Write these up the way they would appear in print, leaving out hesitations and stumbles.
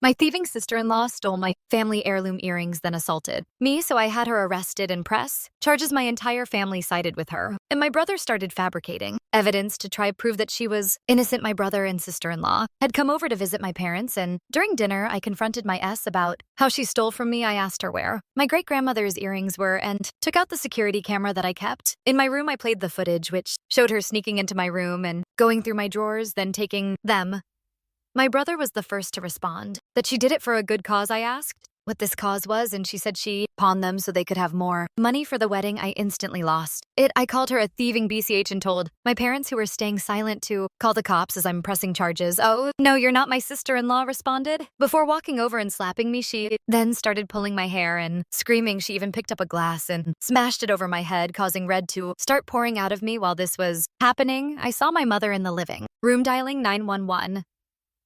My thieving sister-in-law stole my family heirloom earrings, then assaulted me, so I had her arrested and press charges. My entire family sided with her, and my brother started fabricating evidence to try prove that she was innocent. My brother and sister-in-law had come over to visit my parents, and during dinner, I confronted my S about how she stole from me. I asked her where my great-grandmother's earrings were and took out the security camera that I kept. In my room, I played the footage, which showed her sneaking into my room and going through my drawers, then taking them. My brother was the first to respond. That she did it for a good cause. I asked what this cause was, and she said she pawned them so they could have more money for the wedding. I instantly lost it. I called her a thieving BCH and told my parents, who were staying silent, to call the cops as I'm pressing charges. "Oh, no, you're not my sister-in-law," responded. Before walking over and slapping me, she then started pulling my hair and screaming. She even picked up a glass and smashed it over my head, causing red to start pouring out of me. While this was happening, I saw my mother in the living room dialing 911.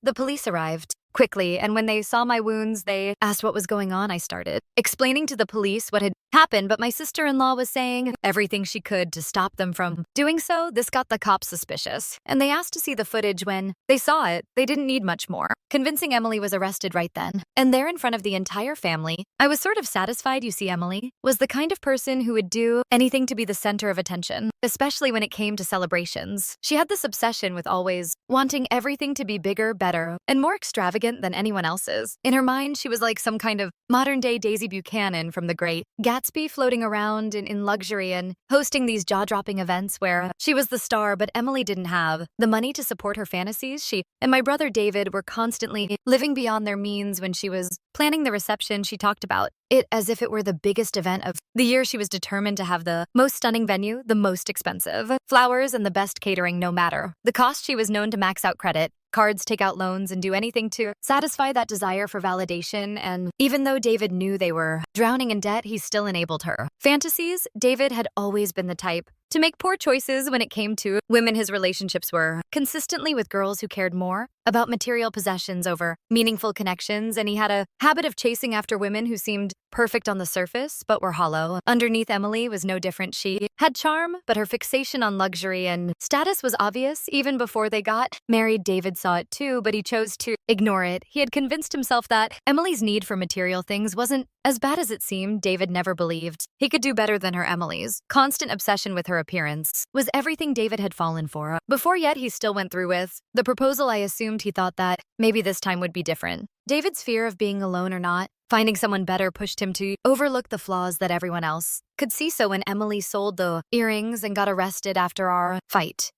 The police arrived quickly, and when they saw my wounds, they asked what was going on. I started explaining to the police what had happened, but my sister-in-law was saying everything she could to stop them from doing so. This got the cops suspicious, and they asked to see the footage. When they saw it, they didn't need much more. Convincing Emily was arrested right then and there in front of the entire family. I was sort of satisfied. You see, Emily was the kind of person who would do anything to be the center of attention, especially when it came to celebrations. She had this obsession with always wanting everything to be bigger, better, and more extravagant than anyone else's. In her mind, she was like some kind of modern-day Daisy Buchanan from The Great Gatsby, floating around in luxury and hosting these jaw-dropping events where she was the star. But Emily didn't have the money to support her fantasies. She and my brother David were constantly living beyond their means. When she was planning the reception, she talked about it as if it were the biggest event of the year. She was determined to have the most stunning venue, the most expensive flowers, and the best catering, no matter the cost. She was known to max out credit cards, take out loans, and do anything to satisfy that desire for validation. And even though David knew they were drowning in debt, he still enabled her fantasies. David had always been the type to make poor choices when it came to women. His relationships were consistently with girls who cared more about material possessions over meaningful connections, and he had a habit of chasing after women who seemed perfect on the surface but were hollow underneath. Emily was no different. She had charm, but her fixation on luxury and status was obvious. Even before they got married, David saw it too, but he chose to ignore it. He had convinced himself that Emily's need for material things wasn't as bad as it seemed. David never believed he could do better than her. Emily's constant obsession with her appearance was everything David had fallen for. Before yet, he still went through with the proposal. I assumed he thought that maybe this time would be different. David's fear of being alone or not finding someone better pushed him to overlook the flaws that everyone else could see. So when Emily sold the earrings and got arrested after our fight,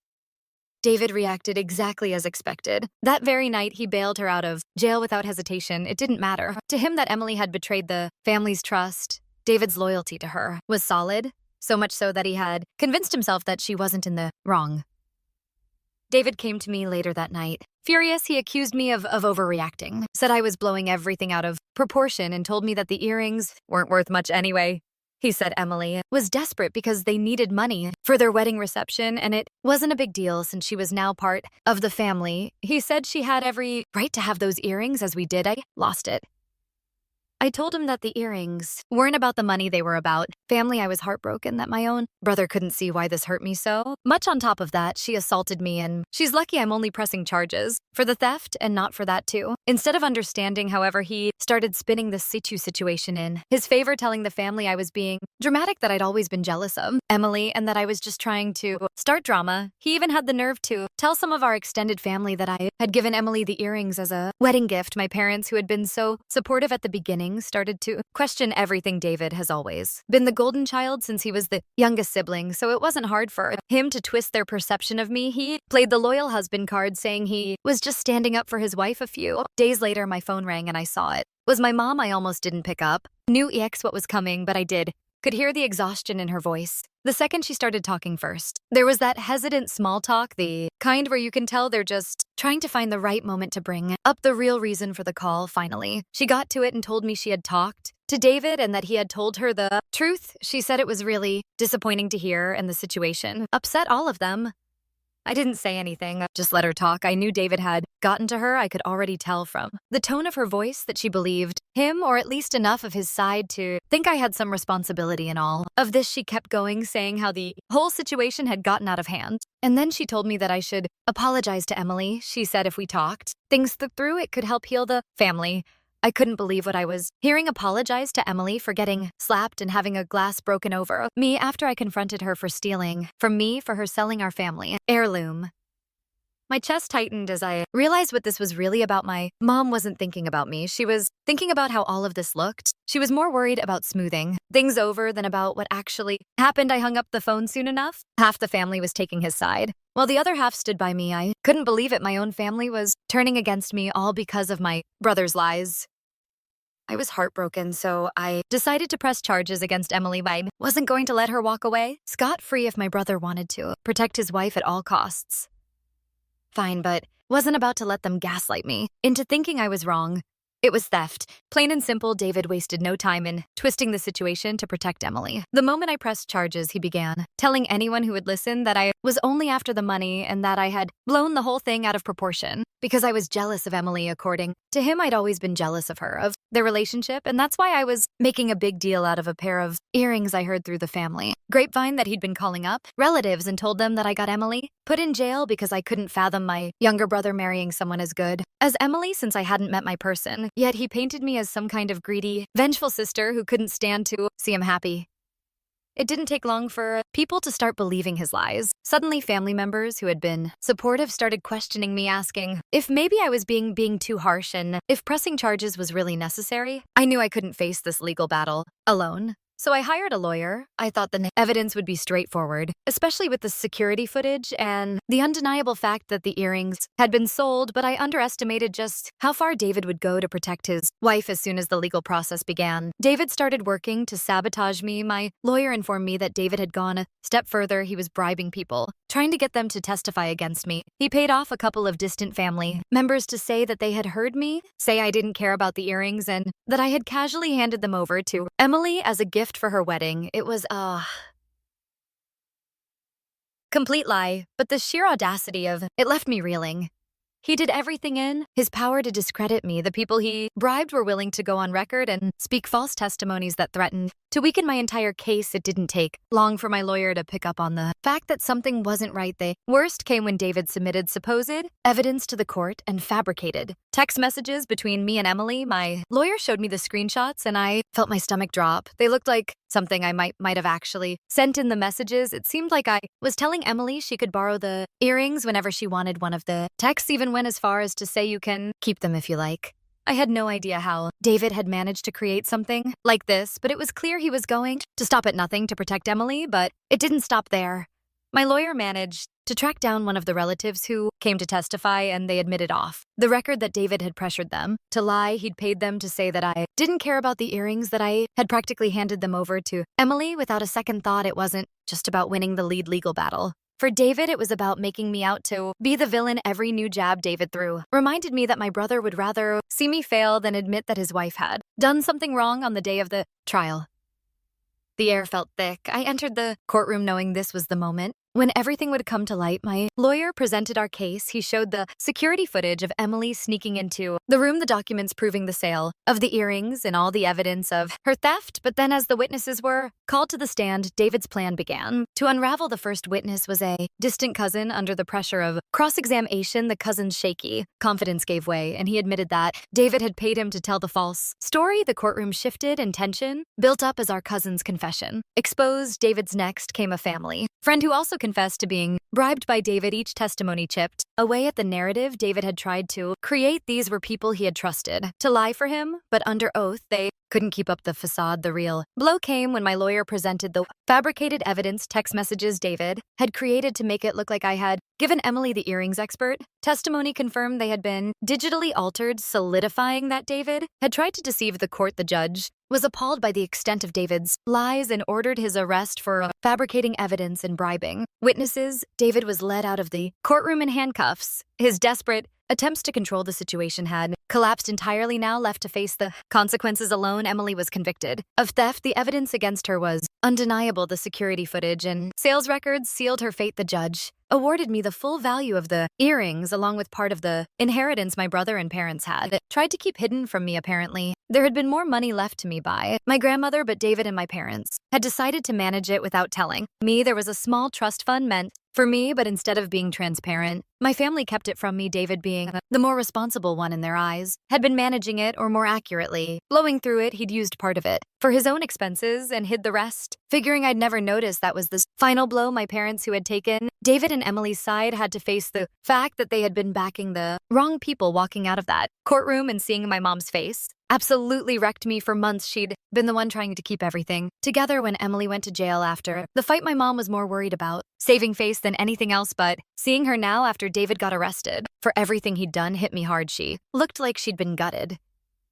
David reacted exactly as expected. That very night, he bailed her out of jail without hesitation. It didn't matter to him that Emily had betrayed the family's trust. David's loyalty to her was solid, so much so that he had convinced himself that she wasn't in the wrong. David came to me later that night. Furious, he accused me of overreacting, said I was blowing everything out of proportion, and told me that the earrings weren't worth much anyway. He said Emily was desperate because they needed money for their wedding reception, and it wasn't a big deal since she was now part of the family. He said she had every right to have those earrings, as we did. I lost it. I told him that the earrings weren't about the money, they were about family. I was heartbroken that my own brother couldn't see why this hurt me so much. On top of that, she assaulted me, and she's lucky I'm only pressing charges for the theft and not for that too. Instead of understanding, however, he started spinning the situ situation in his favor, telling the family I was being dramatic, that I'd always been jealous of Emily, and that I was just trying to start drama. He even had the nerve to tell some of our extended family that I had given Emily the earrings as a wedding gift. My parents, who had been so supportive at the beginning, started to question everything. David has always been the golden child since he was the youngest sibling, so it wasn't hard for him to twist their perception of me. He played the loyal husband card, saying he was just standing up for his wife. A few days later, my phone rang and I saw it was my mom. I almost didn't pick up. Knew EX what was coming, but I did. Could hear the exhaustion in her voice the second she started talking first. There was that hesitant small talk, the kind where you can tell they're just trying to find the right moment to bring up the real reason for the call. Finally, she got to it and told me she had talked to David and that he had told her the truth. She said it was really disappointing to hear, and the situation upset all of them. I didn't say anything, I just let her talk. I knew David had gotten to her. I could already tell from the tone of her voice that she believed him, or at least enough of his side to think I had some responsibility in all of this. She kept going, saying how the whole situation had gotten out of hand. And then she told me that I should apologize to Emily. She said if we talked things through, it could help heal the family. I couldn't believe what I was hearing. Apologize to Emily for getting slapped and having a glass broken over me after I confronted her for stealing from me for her selling our family heirloom. My chest tightened as I realized what this was really about. My mom wasn't thinking about me. She was thinking about how all of this looked. She was more worried about smoothing things over than about what actually happened. I hung up the phone soon enough. Half the family was taking his side, while the other half stood by me. I couldn't believe it. My own family was turning against me, all because of my brother's lies. I was heartbroken, so I decided to press charges against Emily. I wasn't going to let her walk away scot-free if my brother wanted to protect his wife at all costs. Fine, but wasn't about to let them gaslight me into thinking I was wrong. It was theft. Plain and simple. David wasted no time in twisting the situation to protect Emily. The moment I pressed charges, he began telling anyone who would listen that I was only after the money and that I had blown the whole thing out of proportion because I was jealous of Emily. According to him, I'd always been jealous of her, of their relationship, and that's why I was making a big deal out of a pair of earrings I heard through the family grapevine that he'd been calling up relatives and told them that I got Emily put in jail because I couldn't fathom my younger brother marrying someone as good as Emily since I hadn't met my person. Yet he painted me as some kind of greedy, vengeful sister who couldn't stand to see him happy. It didn't take long for people to start believing his lies. Suddenly, family members who had been supportive started questioning me, asking if maybe I was being too harsh and if pressing charges was really necessary. I knew I couldn't face this legal battle alone. So I hired a lawyer. I thought the evidence would be straightforward, especially with the security footage and the undeniable fact that the earrings had been sold, but I underestimated just how far David would go to protect his wife as soon as the legal process began. David started working to sabotage me. My lawyer informed me that David had gone a step further. He was bribing people, trying to get them to testify against me. He paid off a couple of distant family members to say that they had heard me say I didn't care about the earrings and that I had casually handed them over to Emily as a gift for her wedding. It was a complete lie, but the sheer audacity of it left me reeling. He did everything in his power to discredit me. The people he bribed were willing to go on record and speak false testimonies that threatened to weaken my entire case. It didn't take long for my lawyer to pick up on the fact that something wasn't right. The worst came when David submitted supposed evidence to the court and fabricated text messages between me and Emily. My lawyer showed me the screenshots and I felt my stomach drop. They looked like something I might have actually sent in the messages. It seemed like I was telling Emily she could borrow the earrings whenever she wanted one of the texts, even went as far as to say you can keep them if you like. I had no idea how David had managed to create something like this, but it was clear he was going to stop at nothing to protect Emily, but it didn't stop there. My lawyer managed to track down one of the relatives who came to testify, and they admitted off the record that David had pressured them to lie. He'd paid them to say that I didn't care about the earrings, that I had practically handed them over to Emily without a second thought. It wasn't just about winning the lead legal battle. For David, it was about making me out to be the villain. Every new jab David threw reminded me that my brother would rather see me fail than admit that his wife had done something wrong on the day of the trial. The air felt thick. I entered the courtroom knowing this was the moment when everything would come to light. My lawyer presented our case. He showed the security footage of Emily sneaking into the room, the documents proving the sale of the earrings and all the evidence of her theft. But then as the witnesses were called to the stand, David's plan began. To unravel, the first witness was a distant cousin. Under the pressure of cross-examination, the cousin's shaky confidence gave way, and he admitted that David had paid him to tell the false story. The courtroom shifted and tension built up as our cousin's confession exposed. David's next came a family friend who also confessed to being bribed by David. Each testimony chipped away at the narrative David had tried to create. These were people he had trusted to lie for him, but under oath, they couldn't keep up the facade. The real blow came when my lawyer presented the fabricated evidence text messages David had created to make it look like I had given Emily the earrings. Expert testimony confirmed they had been digitally altered, solidifying that David had tried to deceive the court. The judge was appalled by the extent of David's lies and ordered his arrest for fabricating evidence and bribing witnesses. David was led out of the courtroom in handcuffs. handcuffs. His desperate attempts to control the situation had collapsed entirely. Now left to face the consequences alone, Emily was convicted of theft. The evidence against her was undeniable. The security footage and sales records sealed her fate. The judge awarded me the full value of the earrings along with part of the inheritance my brother and parents had tried to keep hidden from me. Apparently, there had been more money left to me by my grandmother, but David and my parents had decided to manage it without telling me. There was a small trust fund meant for me, but instead of being transparent, my family kept it from me. David, being the more responsible one in their eyes, had been managing it, or more accurately, blowing through it. He'd used part of it for his own expenses and hid the rest, figuring I'd never notice. That was the final blow. My parents, who had taken David and Emily's side, had to face the fact that they had been backing the wrong people. Walking out of that courtroom and seeing my mom's face absolutely wrecked me. For months, she'd been the one trying to keep everything together. When Emily went to jail after the fight, my mom was more worried about saving face than anything else, but seeing her now after David got arrested for everything he'd done hit me hard. She looked like she'd been gutted.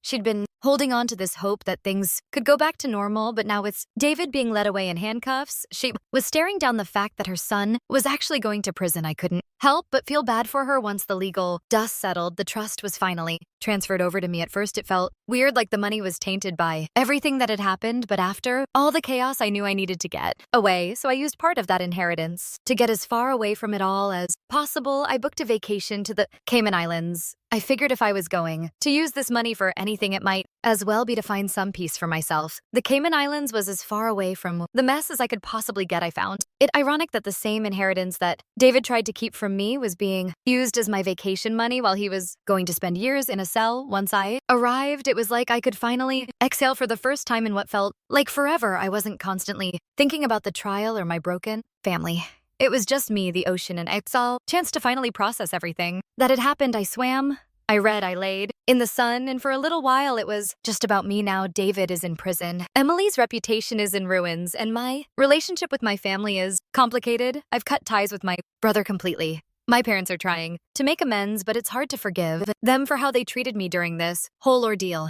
She'd been holding on to this hope that things could go back to normal, but now with David being led away in handcuffs, she was staring down the fact that her son was actually going to prison. I couldn't help but feel bad for her. Once the legal dust settled, the trust was finally transferred over to me. At first, it felt weird, like the money was tainted by everything that had happened, but after all the chaos, I knew I needed to get away, so I used part of that inheritance to get as far away from it all as possible. I booked a vacation to the Cayman Islands. I figured if I was going to use this money for anything, it might as well be to find some peace for myself. The Cayman Islands was as far away from the mess as I could possibly get. I found it ironic that the same inheritance that David tried to keep from me was being used as my vacation money while he was going to spend years in a cell. Once I arrived, it was like I could finally exhale for the first time in what felt like forever. I wasn't constantly thinking about the trial or my broken family. It was just me, the ocean, and exile. Chance to finally process everything that had happened. I swam, I read, I laid in the sun, and for a little while it was just about me. Now David is in prison. Emily's reputation is in ruins, and my relationship with my family is complicated. I've cut ties with my brother completely. My parents are trying to make amends, but it's hard to forgive them for how they treated me during this whole ordeal.